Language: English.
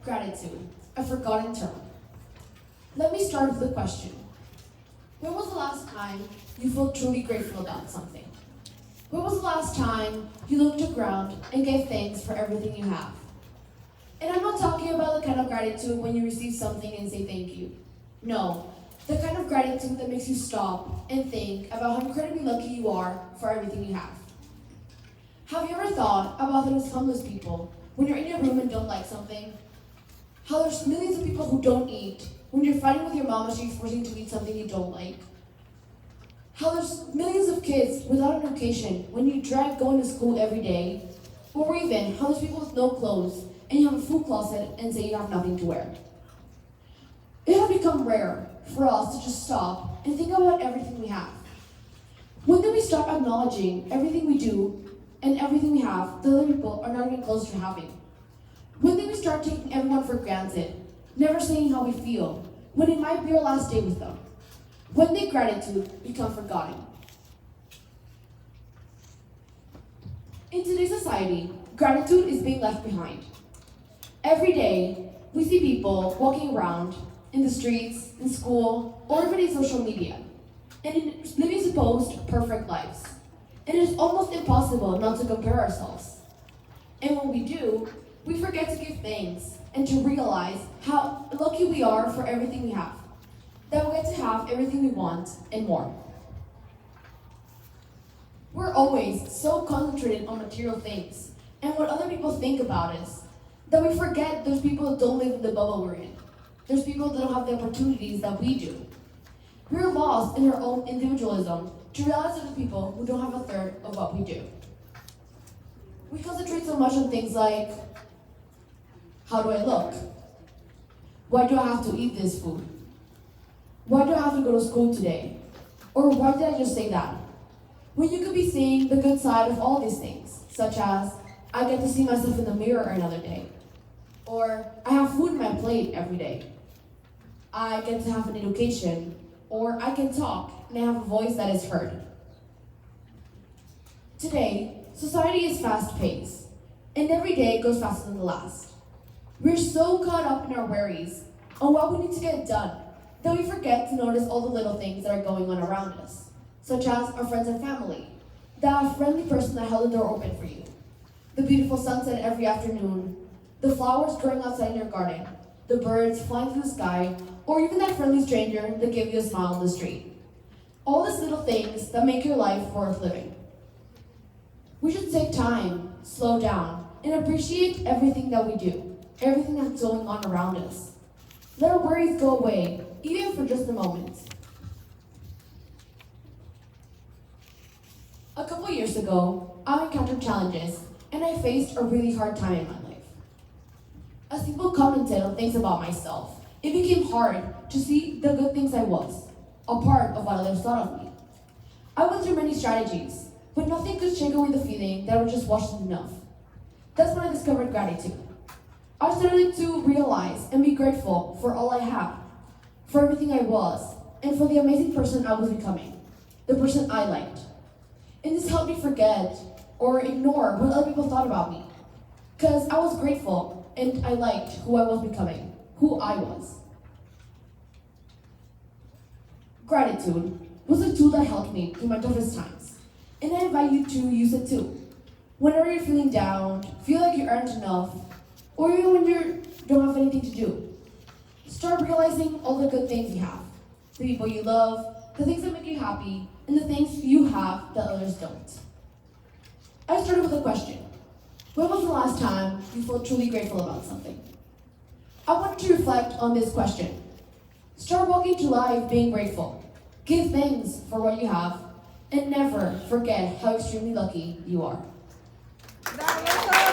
Gratitude, a forgotten term. Let me start with a question. When was the last time you felt truly grateful about something? When was the last time you looked around and gave thanks for everything you have? And I'm not talking about the kind of gratitude when you receive something and say thank you. No, the kind of gratitude that makes you stop and think about how incredibly lucky you are for everything you have. Have you ever thought about those homeless people when you're in your room and don't like something? How there's millions of people who don't eat when you're fighting with your mom and she's forcing you to eat something you don't like? How there's millions of kids without an education when you drag going to school every day? Or even how there's people with no clothes and you have a food closet and say you have nothing to wear. It has become rare for us to just stop and think about everything we have. When do we stop acknowledging everything we do and everything we have that other people are not even close to having? When do we start taking everyone for granted, never saying how we feel, when it might be our last day with them? When did gratitude become forgotten? In today's society, gratitude is being left behind. Every day, we see people walking around in the streets, in school, or even in social media, and living supposed perfect lives. And it is almost impossible not to compare ourselves. And when we do, we forget to give thanks and to realize how lucky we are for everything we have, that we get to have everything we want and more. We're always so concentrated on material things and what other people think about us that we forget there's people that don't live in the bubble we're in. There's people that don't have the opportunities that we do. We're lost in our own individualism to realize there's people who don't have a third of what we do. We concentrate so much on things like, how do I look? Why do I have to eat this food? Why do I have to go to school today? Or why did I just say that? When you could be seeing the good side of all these things, such as, I get to see myself in the mirror another day. Or, I have food on my plate every day. I get to have an education. Or, I can talk and I have a voice that is heard. Today, society is fast-paced, and every day goes faster than the last. We're so caught up in our worries on what we need to get done that we forget to notice all the little things that are going on around us, such as our friends and family, that friendly person that held the door open for you, the beautiful sunset every afternoon, the flowers growing outside in your garden, the birds flying through the sky, or even that friendly stranger that gave you a smile on the street. All these little things that make your life worth living. We should take time, slow down, and appreciate everything that we do, everything that's going on around us. Let our worries go away, even for just a moment. A couple years ago, I encountered challenges, and I faced a really hard time in my life. As people commented on things about myself, it became hard to see the good things I was, a part of what others thought of me. I went through many strategies, but nothing could shake away the feeling that I was just wasn't enough. That's when I discovered gratitude. I started to realize and be grateful for all I have, for everything I was, and for the amazing person I was becoming, the person I liked. And this helped me forget or ignore what other people thought about me, because I was grateful and I liked who I was becoming, who I was. Gratitude was a tool that helped me through my toughest times, and I invite you to use it too. Whenever you're feeling down, feel like you aren't enough, or even when you don't have anything to do, start realizing all the good things you have, the people you love, the things that make you happy, and the things you have that others don't. I started with a question. When was the last time you felt truly grateful about something? I want you to reflect on this question. Start walking through life being grateful. Give thanks for what you have, and never forget how extremely lucky you are. That was